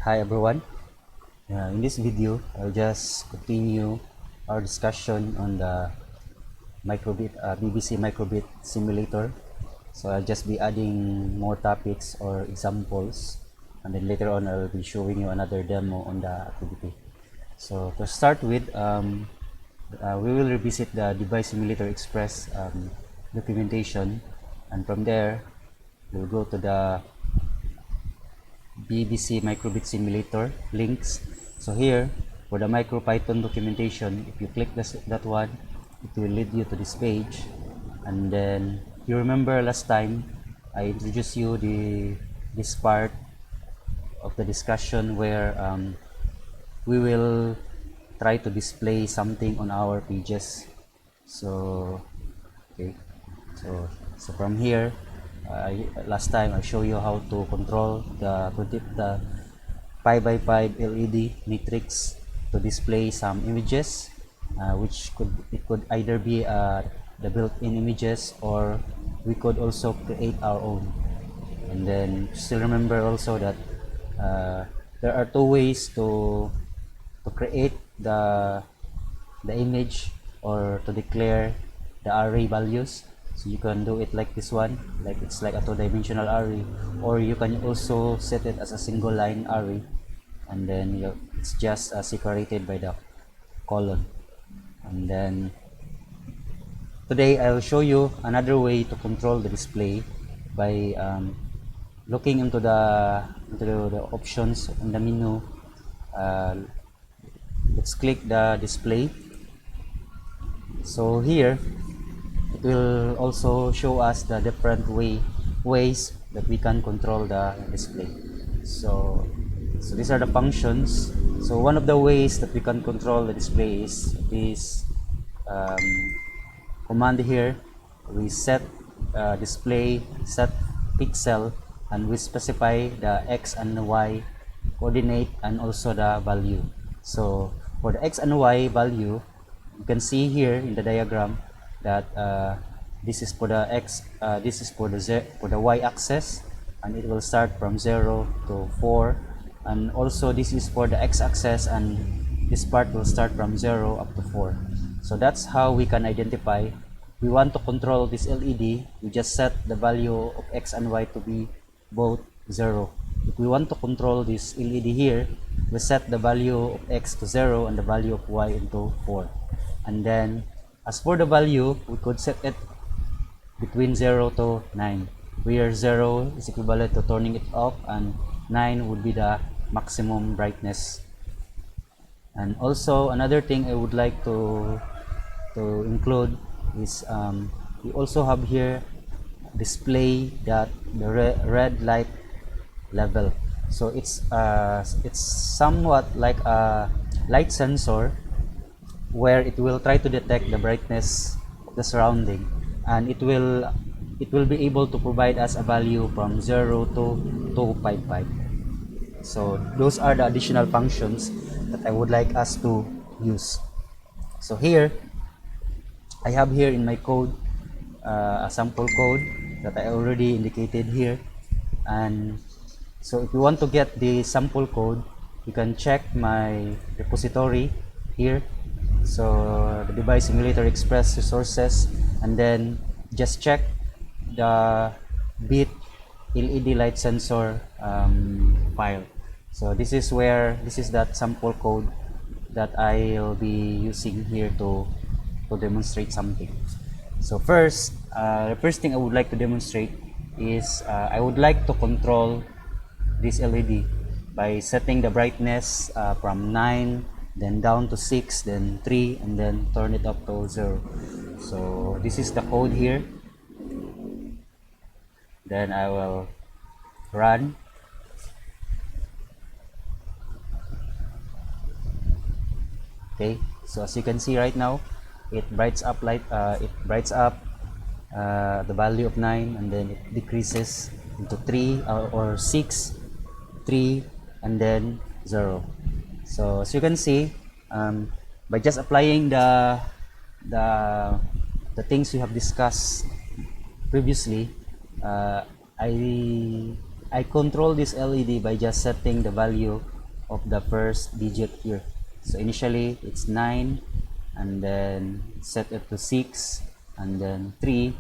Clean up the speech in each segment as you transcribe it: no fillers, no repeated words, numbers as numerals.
Hi everyone. In this video, I'll just continue our discussion on the BBC Microbit simulator. So I'll just be adding more topics or examples, and then later on I'll be showing you another demo on the activity. So to start with, we will revisit the Device Simulator Express documentation, and from there we'll go to the BBC Microbit Simulator links. So here, for the MicroPython documentation, if you click that one, it will lead you to this page. And then, you remember last time, I introduced you this part of the discussion where we will try to display something on our pages. So, okay, so from here, last time I show you how to control the 5 by 5 LED matrix to display some images, which could either be the built-in images, or we could also create our own. And then still remember also that there are two ways to create the image or to declare the array values. So you can do it like this one, like it's like a two-dimensional array, or you can also set it as a single line array, and then it's just separated by the colon. And then today I'll show you another way to control the display by looking into the options in the menu. Let's click the display. So here it will also show us the different ways that we can control the display. So these are the functions. So one of the ways that we can control the display is this command here. We set display set pixel, and we specify the x and y coordinate and also the value. So for the x and y value, you can see here in the diagram that this is for the x, this is for the y axis, and it will start from 0 to 4, and also this is for the x axis, and this part will start from 0 up to 4. So that's how we can identify. We want to control this LED, we just set the value of x and y to be both 0. If we want to control this LED here, we set the value of x to 0 and the value of y into 4. And then as for the value, we could set it between 0 to 9, where 0 is equivalent to turning it off and 9 would be the maximum brightness. And also another thing I would like to include is we also have here display that the red light level. So it's somewhat like a light sensor where it will try to detect the brightness of the surrounding, and it will be able to provide us a value from 0 to 255. So those are the additional functions that I would like us to use. So here I have here in my code a sample code that I already indicated here. And so if you want to get the sample code, you can check my repository here. So the Device Simulator Express resources, and then just check the bit LED light sensor file. So this is that sample code that I'll be using here to demonstrate something. So first, the first thing I would like to demonstrate is I would like to control this LED by setting the brightness from 9, then down to 6, then 3, and then turn it up to 0. So this is the code here. Then I will run. Okay, so as you can see right now, it brights up the value of 9, and then it decreases into 3 or 6, 3, and then 0. So as you can see, by just applying the things we have discussed previously, I I control this LED by just setting the value of the first digit here. So initially it's 9, and then set it to 6, and then 3,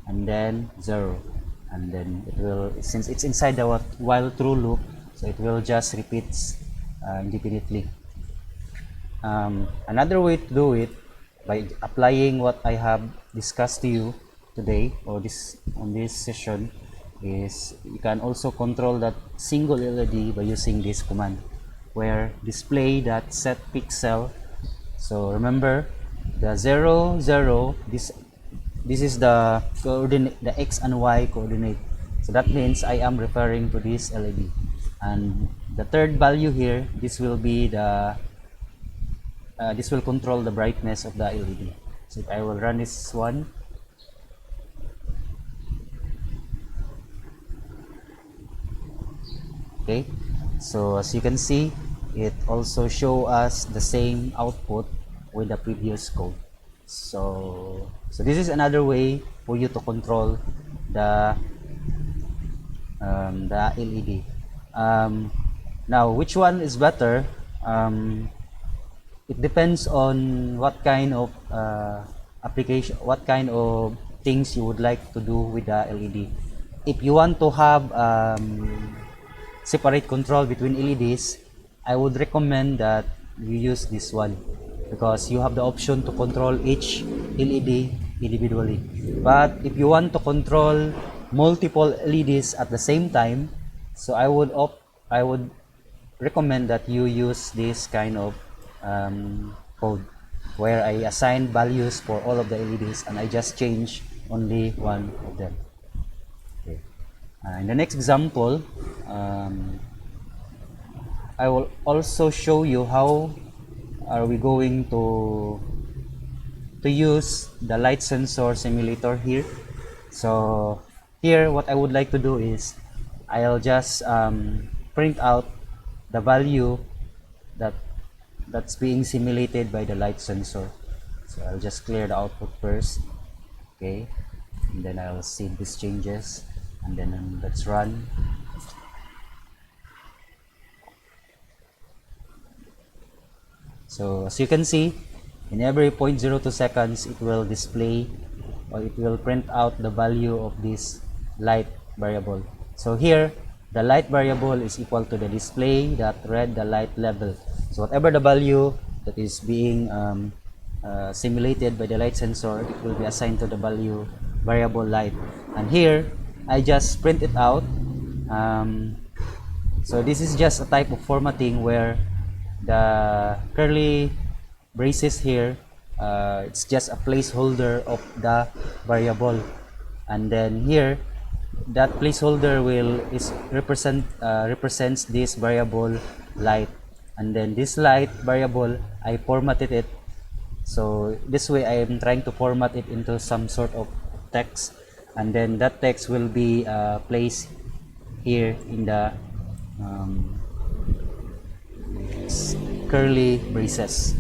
and then 0, and then it will, since it's inside the while true loop, so it will just repeats indefinitely. Another way to do it, by applying what I have discussed to you today, or on this session, is you can also control that single LED by using this command, where display that set pixel. So remember the 0 0, this is the coordinate, the x and y coordinate, so that means I am referring to this LED. And the third value here, this will be the this will control the brightness of the LED. So if I will run this one, okay, so as you can see, it also show us the same output with the previous code. So this is another way for you to control the LED. Now, which one is better? It depends on what kind of application, what kind of things you would like to do with the LED. If you want to have separate control between LEDs, I would recommend that you use this one, because you have the option to control each LED individually. But if you want to control multiple LEDs at the same time, so I would recommend that you use this kind of code, where I assign values for all of the LEDs and I just change only one of them. Okay. In the next example, I will also show you how are we going to use the light sensor simulator here. So here, what I would like to do is I'll just print out the value that's being simulated by the light sensor. So I'll just clear the output first, okay, and then I'll see these changes, and then let's run. So as you can see, in every 0.02 seconds, it will display, or it will print out the value of this light variable. So here, the light variable is equal to the display that read the light level. So whatever the value that is being simulated by the light sensor, it will be assigned to the value variable light. And here, I just print it out. So this is just a type of formatting where the curly braces here, it's just a placeholder of the variable, and then here that placeholder represents this variable light, and then this light variable I formatted it. So this way I am trying to format it into some sort of text, and then that text will be placed here in the curly braces,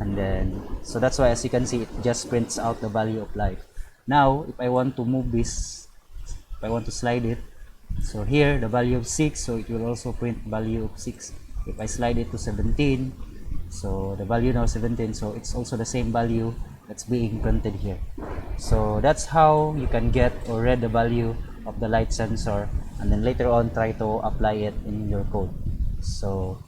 and then so that's why, as you can see, it just prints out the value of light. Now if I want to move this, if I want to slide it, so here the value of 6, so it will also print value of 6. If I slide it to 17, so the value now 17, so it's also the same value that's being printed here. So that's how you can get or read the value of the light sensor, and then later on try to apply it in your code. So,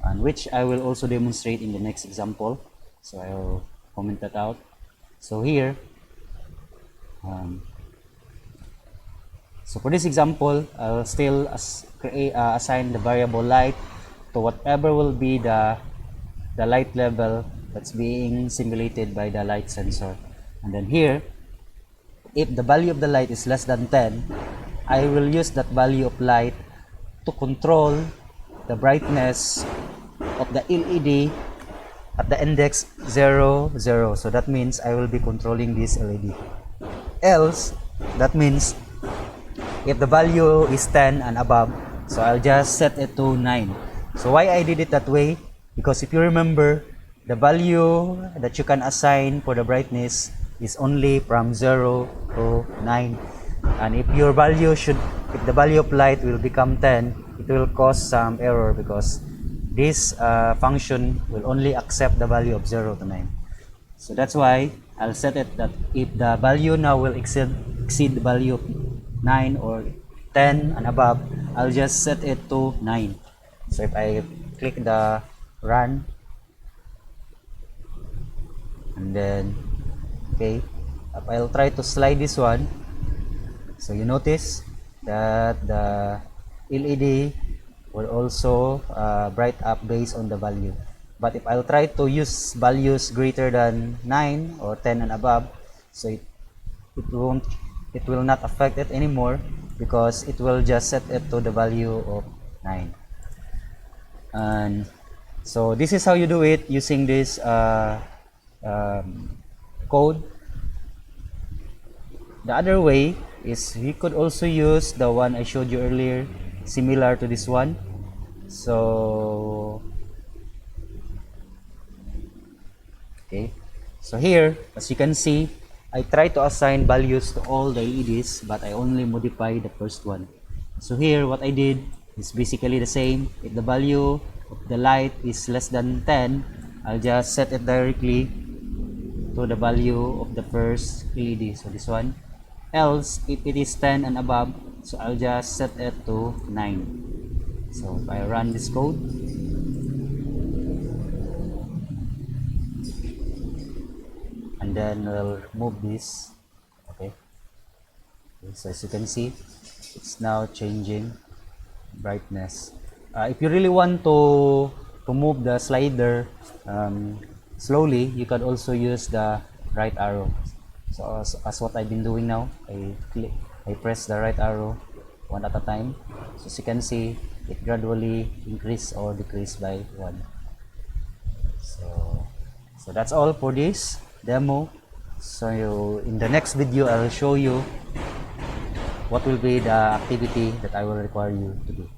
and which I will also demonstrate in the next example. So I will comment that out. So here, so for this example, I will still assign the variable light to whatever will be the light level that's being simulated by the light sensor. And then here, if the value of the light is less than 10, I will use that value of light to control the brightness of the LED at the index 0 0. So that means I will be controlling this LED. Else, that means if the value is 10 and above, so I'll just set it to 9. So why I did it that way? Because if you remember, the value that you can assign for the brightness is only from 0 to 9. And if your value should if the value of light will become 10, it will cause some error because this function will only accept the value of 0 to 9. So that's why I'll set it that if the value now will exceed the value of 9 or 10 and above, I'll just set it to 9. So if I click the run, and then okay, I'll try to slide this one. So you notice that the LED will also bright up based on the value. But if I'll try to use values greater than 9 or 10 and above, so it will not affect it anymore because it will just set it to the value of 9. And so this is how you do it using this code. The other way is you could also use the one I showed you earlier, similar to this one. So okay, so here as you can see, I try to assign values to all the LEDs, but I only modify the first one. So here what I did is basically the same. If the value of the light is less than 10, I'll just set it directly to the value of the first LED, so this one. Else if it is 10 and above, so I'll just set it to 9. So if I run this code, and then we'll remove this. Okay, so as you can see, it's now changing brightness. If you really want to move the slider slowly, you can also use the right arrow. So as what I've been doing now, I press the right arrow one at a time. So as you can see, it gradually increase or decrease by 1. So that's all for this demo. So in the next video, I'll show you what will be the activity that I will require you to do.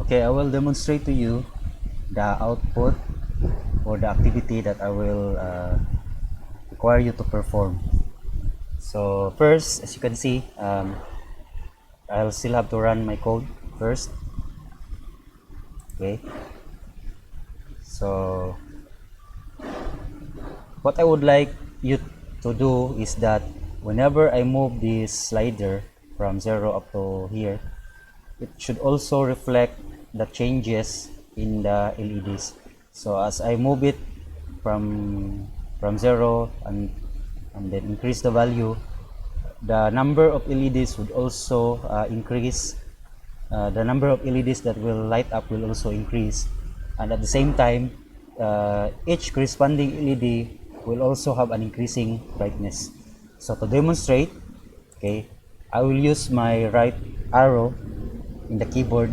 Okay, I will demonstrate to you the output or the activity that I will require you to perform. So first, as you can see, I'll still have to run my code first. Okay, so what I would like you to do is that whenever I move this slider from 0 up to here, it should also reflect the changes in the LEDs. So as I move it from 0 and then increase the value, the number of LEDs would also increase. The number of LEDs that will light up will also increase, and at the same time, each corresponding LED will also have an increasing brightness. So to demonstrate, okay, I will use my right arrow in the keyboard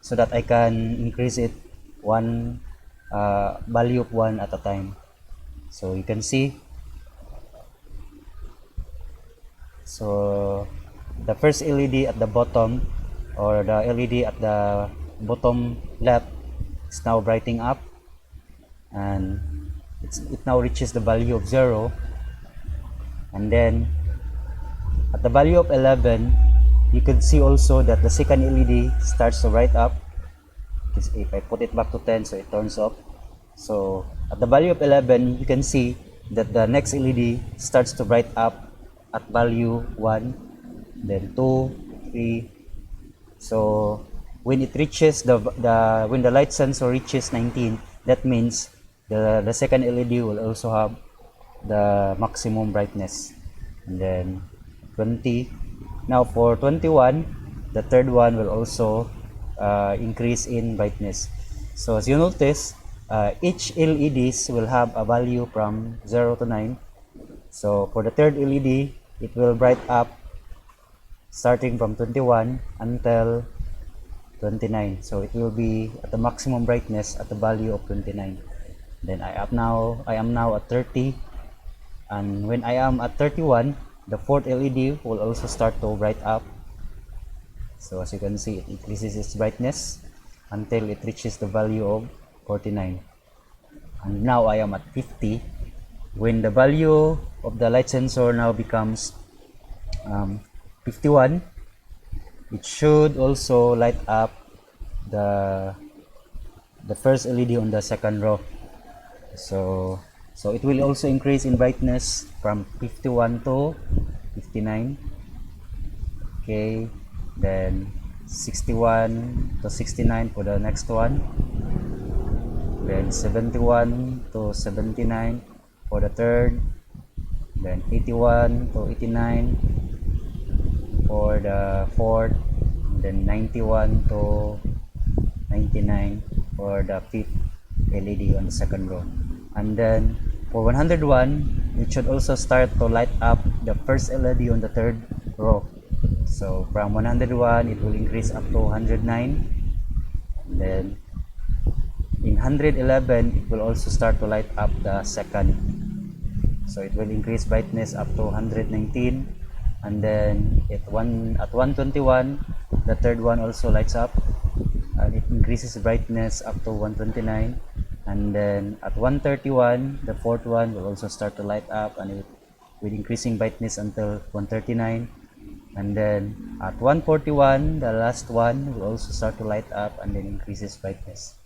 so that I can increase it one value of 1 at a time. So you can see, so the first LED at the bottom, or the LED at the bottom left, is now brightening up, and it now reaches the value of 0, and then at the value of 11, you could see also that the second LED starts to bright up. If I put it back to 10, so it turns off. So at the value of 11, you can see that the next LED starts to bright up at value 1, then 2, 3. So when it reaches when the light sensor reaches 19, that means the second LED will also have the maximum brightness. And then 20. Now for 21, the third one will also increase in brightness. So as you notice, each LEDs will have a value from 0 to 9. So for the third LED, it will bright up starting from 21 until 29. So it will be at the maximum brightness at the value of 29. Then I am now at 30, and when I am at 31, the fourth LED will also start to bright up. So as you can see, it increases its brightness. until it reaches the value of 49. And now I am at 50. When the value of the light sensor now becomes 51, it should also light up the first LED on the second row. So it will also increase in brightness from 51 to 59. Okay, then 61 to 69 for the next one, then 71 to 79 for the third, then 81 to 89 for the fourth, and then 91 to 99 for the fifth LED on the second row. And then for 101, it should also start to light up the first LED on the third row. So from 101, it will increase up to 109. Then in 111, it will also start to light up the second. So it will increase brightness up to 119. And then at 121, the third one also lights up. And it increases brightness up to 129. And then at 131, the fourth one will also start to light up, and it with increasing brightness until 139. And then at 141, the last one will also start to light up and then increases brightness.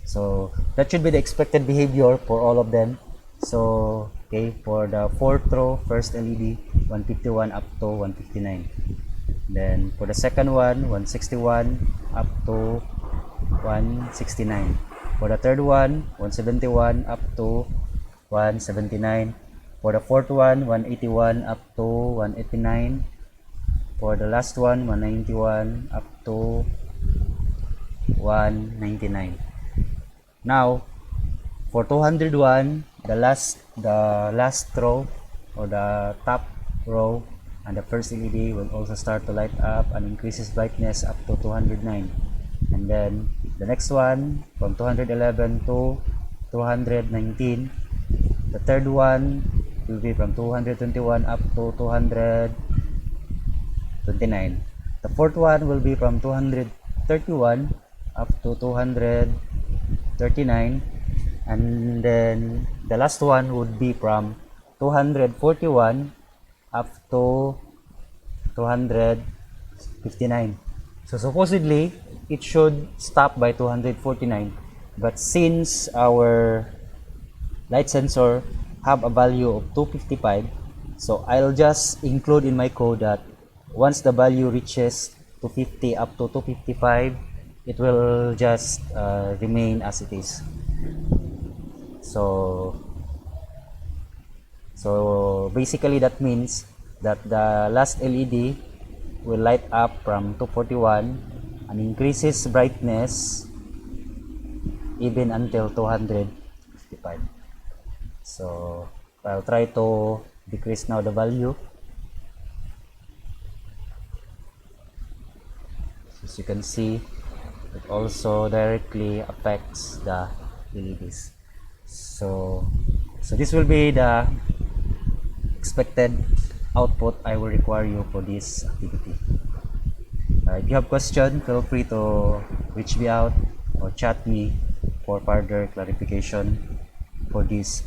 So that should be the expected behavior for all of them. So okay, for the fourth row, first LED 151 up to 159. Then for the second one, 161 up to 169. For the third one, 171 up to 179. For the fourth one, 181 up to 189. For the last one, 191 up to 199. Now, for 201, the last row or the top row and the first LED will also start to light up and increases brightness up to 209. And then the next one from 211 to 219. The third one will be from 221 up to 229. The fourth one will be from 231 up to 239. And then the last one would be from 241 up to 259. So supposedly it should stop by 249, but since our light sensor have a value of 255, so I'll just include in my code that once the value reaches 250 up to 255, it will just remain as it is. So basically that means that the last LED will light up from 241 and increases brightness even until 255. So I'll try to decrease now the value. As you can see, it also directly affects the LEDs. So this will be the expected output I will require you for this activity. If you have questions, feel free to reach me out or chat me for further clarification for this